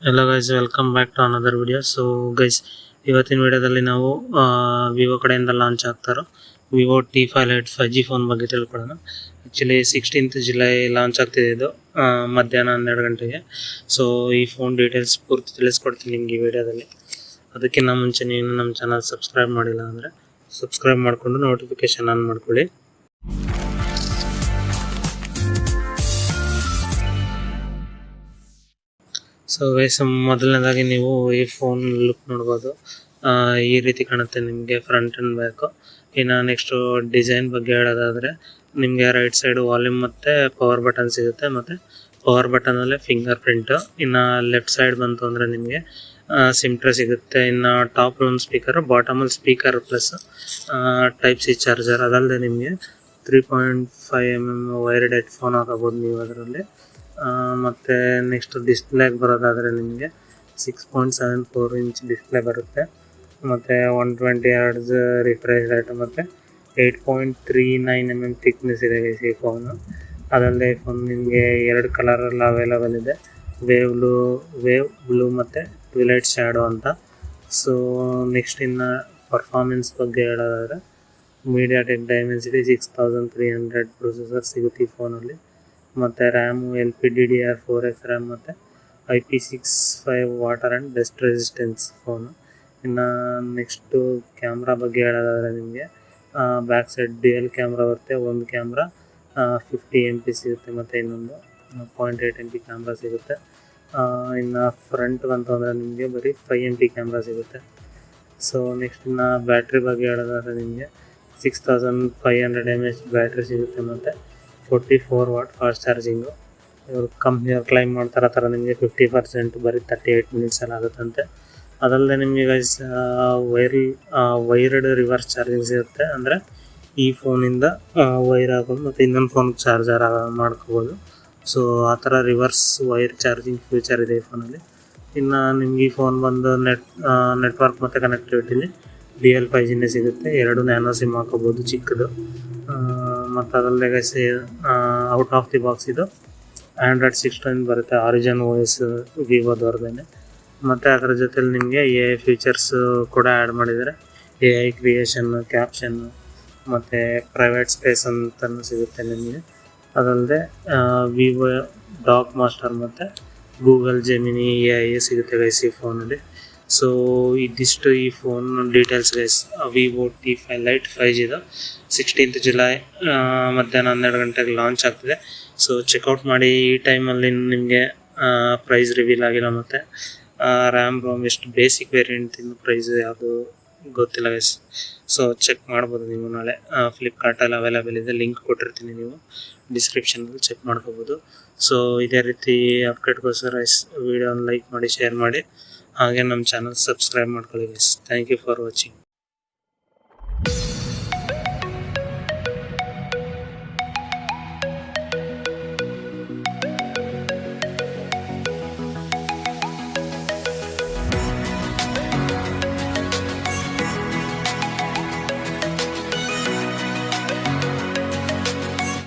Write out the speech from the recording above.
Hello guys, welcome back to another video. So guys, ಇವತ್ತಿನ ವಿಡಿಯೋದಲ್ಲಿ ನಾವು ವಿವೋ ಕಡೆಯಿಂದ ಲಾಂಚ್ ಆಗ್ತಾರೋ Vivo T5 Lite 5G phone ಬಗ್ಗೆ ತಿಳ್ಕೊಳ್ಳೋಣ. ಆಕ್ಚುಲಿ 16th ಜುಲೈ ಲಾಂಚ್ ಆಗ್ತಿದೆ ಇದು ಮಧ್ಯಾಹ್ನ 12 ಗಂಟೆಗೆ. ಸೊ ಈ ಫೋನ್ ಡೀಟೇಲ್ಸ್ ಪೂರ್ತಿ ತಿಳಿಸ್ಕೊಡ್ತೀನಿ ನಿಮಗೆ ಈ ವಿಡಿಯೋದಲ್ಲಿ. ಅದಕ್ಕಿಂತ ಮುಂಚೆ ನೀವು ನಮ್ಮ ಚಾನಲ್ ಸಬ್ಸ್ಕ್ರೈಬ್ ಮಾಡಿಲ್ಲ ಅಂದರೆ ಸಬ್ಸ್ಕ್ರೈಬ್ ಮಾಡಿಕೊಂಡು ನೋಟಿಫಿಕೇಶನ್ ಆನ್ ಮಾಡ್ಕೊಳ್ಳಿ. ಸೊ ಗೈಸ್, ಮೊದಲನೇದಾಗಿ ನೀವು ಈ ಫೋನ್ ಲುಕ್ ನೋಡ್ಬೋದು. ಈ ರೀತಿ ಕಾಣುತ್ತೆ ನಿಮಗೆ ಫ್ರಂಟ್ ಆ್ಯಂಡ್ ಬ್ಯಾಕು. ಇನ್ನು ನೆಕ್ಸ್ಟು ಡಿಸೈನ್ ಬಗ್ಗೆ ಹೇಳೋದಾದರೆ ನಿಮಗೆ ರೈಟ್ ಸೈಡ್ ವಾಲ್ಯೂಮ್ ಮತ್ತು ಪವರ್ ಬಟನ್ ಸಿಗುತ್ತೆ, ಮತ್ತು ಪವರ್ ಬಟನಲ್ಲೇ ಫಿಂಗರ್ ಪ್ರಿಂಟು. ಇನ್ನು ಲೆಫ್ಟ್ ಸೈಡ್ ಬಂತು ಅಂದರೆ ನಿಮಗೆ ಸಿಮ್ ಟ್ರೇ ಸಿಗುತ್ತೆ. ಇನ್ನು ಟಾಪ್ ರೂಮ್ ಸ್ಪೀಕರ್, ಬಾಟಮಲ್ಲಿ speaker plus type C charger. ಅದಲ್ಲದೆ ನಿಮಗೆ 3.5mm ವೈರ್ಡ್ ಹೆಡ್ಫೋನ್ ಹಾಕಬಹುದು ನೀವು ಅದರಲ್ಲಿ. ಮತ್ತು ನೆಕ್ಸ್ಟ್ ಡಿಸ್ಪ್ಲೇಗೆ ಬರೋದಾದರೆ ನಿಮಗೆ 6.74 ಇಂಚ್ ಡಿಸ್ಪ್ಲೇ ಬರುತ್ತೆ, ಮತ್ತು 120 Hz ರಿಫ್ರೆಶ್ ರೇಟ್, ಮತ್ತು 8.39mm ಥಿಕ್ನೆಸ್ ಇದೆ ಈ ಫೋನು. ಅದಲ್ಲದೆ ಈ ಫೋನ್ ನಿಮಗೆ 2 ಕಲರಲ್ಲಿ ಅವೈಲೇಬಲ್ ಇದೆ, ವೇವ್ ಬ್ಲೂ ಮತ್ತು ಟ್ವಿಲೈಟ್ ಶ್ಯಾಡೋ ಅಂತ. ಸೊ ನೆಕ್ಸ್ಟ್ ಇನ್ನು ಪರ್ಫಾರ್ಮೆನ್ಸ್ ಬಗ್ಗೆ ಹೇಳೋದಾದರೆ ಮೀಡಿಯಾಟೆಕ್ ಡೈಮೆನ್ಸಿಟಿ 6300 ಪ್ರೊಸೆಸರ್ ಸಿಗುತ್ತೆ ಈ ಫೋನಲ್ಲಿ, ಮತ್ತು ರ್ಯಾಮು LPDDR4X ರ್ಯಾಮ್, ಮತ್ತು IP65 water and dust resistance phone. ಇನ್ನು ನೆಕ್ಸ್ಟು ಕ್ಯಾಮ್ರಾ ಬಗ್ಗೆ ಹೇಳೋದಾದರೆ ನಿಮಗೆ ಬ್ಯಾಕ್ ಸೈಡ್ ಡ್ಯುಯಲ್ ಕ್ಯಾಮ್ರಾ ಬರುತ್ತೆ. ಒಂದು ಕ್ಯಾಮ್ರಾ 50 MP ಸಿಗುತ್ತೆ, ಮತ್ತು ಇನ್ನೊಂದು 0.8 MP ಕ್ಯಾಮ್ರಾ ಸಿಗುತ್ತೆ. ಇನ್ನು ಫ್ರಂಟ್ ಬಂತು ಅಂದರೆ ನಿಮಗೆ ಬರೀ 5 MP ಕ್ಯಾಮ್ರಾ ಸಿಗುತ್ತೆ. ಸೊ ನೆಕ್ಸ್ಟ್ ಇನ್ನು ಬ್ಯಾಟ್ರಿ ಬಗ್ಗೆ ಹೇಳೋದಾದರೆ ನಿಮಗೆ 6500 mAh ಬ್ಯಾಟ್ರಿ ಸಿಗುತ್ತೆ, ಮತ್ತು 44 ವಾಟ್ ಫಾಸ್ಟ್ ಚಾರ್ಜಿಂಗು. ಇವರು ಕಂಪ್ನಿಯವ್ರು ಕ್ಲೈಮ್ ಮಾಡ್ತಾರೆ ಆ ಥರ ನಿಮಗೆ 50% ಬರೀ 38 ಮಿನಿಟ್ಸಲ್ಲಿ ಆಗುತ್ತಂತೆ. ಅದಲ್ಲದೆ ನಿಮಗೆ ಗೈಸ್ ವೈರ್ಡ್ ರಿವರ್ಸ್ ಚಾರ್ಜಿಂಗ್ ಸಿಗುತ್ತೆ, ಅಂದರೆ ಈ ಫೋನಿಂದ ವೈರ್ ಹಾಕೊಂಡು ಮತ್ತು ಇನ್ನೊಂದು ಫೋನ್ಗೆ ಚಾರ್ಜರ್ ಮಾಡ್ಕೋಬೋದು. ಸೊ ಆ ಥರ ರಿವರ್ಸ್ ವೈರ್ ಚಾರ್ಜಿಂಗ್ ಫ್ಯೂಚರ್ ಇದೆ ಈ ಫೋನಲ್ಲಿ. ಇನ್ನು ನಿಮ್ಗೆ ಈ ಫೋನ್ ಬಂದು ನೆಟ್ವರ್ಕ್ ಮತ್ತು ಕನೆಕ್ಟಿವಿಟಿಲಿ DL 5G ಸಿಗುತ್ತೆ. 2 ನ್ಯಾನೋ ಸಿಮ್ ಹಾಕೋಬೋದು ಚಿಕ್ಕದು. ಮತ್ತು ಅದಲ್ಲದೆ guys out of the box ಇದು Android 16 ಬರುತ್ತೆ, ಆರಿಜಿನ್ OS ವಿವೋದವ್ರದ್ದೇನೆ. ಮತ್ತು ಅದರ ಜೊತೆಲಿ ನಿಮಗೆ AI ಫೀಚರ್ಸ್ ಕೂಡ ಆ್ಯಡ್ ಮಾಡಿದ್ದಾರೆ. AI ಕ್ರಿಯೇಷನ್, ಕ್ಯಾಪ್ಷನ್, ಮತ್ತು ಪ್ರೈವೇಟ್ ಸ್ಪೇಸ್ ಅಂತಲೂ ಸಿಗುತ್ತೆ ನಿಮಗೆ. ಅದಲ್ಲದೆ ವಿವೋ ಡಾಕ್ ಮಾಸ್ಟರ್ ಮತ್ತು ಗೂಗಲ್ ಜೆಮಿನಿ AI ಸಿಗುತ್ತೆ ಗೈಸ್ ಈ ಫೋನಲ್ಲಿ. ಸೊ ಇದಿಷ್ಟು ಈ phone details guys. Vivo T5 Lite 5G 16th July ಮಧ್ಯಾಹ್ನ 12 ಗಂಟೆಗೆ ಲಾಂಚ್ ಆಗ್ತಿದೆ. ಸೊ ಚೆಕ್ಔಟ್ ಮಾಡಿ. ಈ ಟೈಮಲ್ಲಿ ನಿಮಗೆ ಪ್ರೈಸ್ ರಿವೀಲ್ ಆಗಿಲ್ಲ, ಮತ್ತು ರ್ಯಾಮ್ ರೋಮ್ ಎಷ್ಟು ಬೇಸಿಕ್ ವೇರಿಯಂಟ್ ಇನ್ನು ಪ್ರೈಸ್ ಯಾವುದು ಗೊತ್ತಿಲ್ಲ ಗೈಸ್. ಸೊ ಚೆಕ್ ಮಾಡ್ಬೋದು ನೀವು ನಾಳೆ. ಫ್ಲಿಪ್ಕಾರ್ಟಲ್ಲಿ ಅವೈಲೇಬಲ್ ಇದೆ, ಲಿಂಕ್ ಕೊಟ್ಟಿರ್ತೀನಿ, ನೀವು ಡಿಸ್ಕ್ರಿಪ್ಷನಲ್ಲಿ ಚೆಕ್ ಮಾಡ್ಕೋಬೋದು. ಸೊ ಇದೇ ರೀತಿ ಅಪ್ಡೇಟ್ಗೋಸ್ಕರ ವಿಡಿಯೋನ ಲೈಕ್ ಮಾಡಿ, ಶೇರ್ ಮಾಡಿ, ಹಾಗೆ ನಮ್ಮ ಚಾನಲ್ ಸಬ್ಸ್ಕ್ರೈಬ್ ಮಾಡ್ಕೊಳ್ಳಿ guys. Thank you for watching.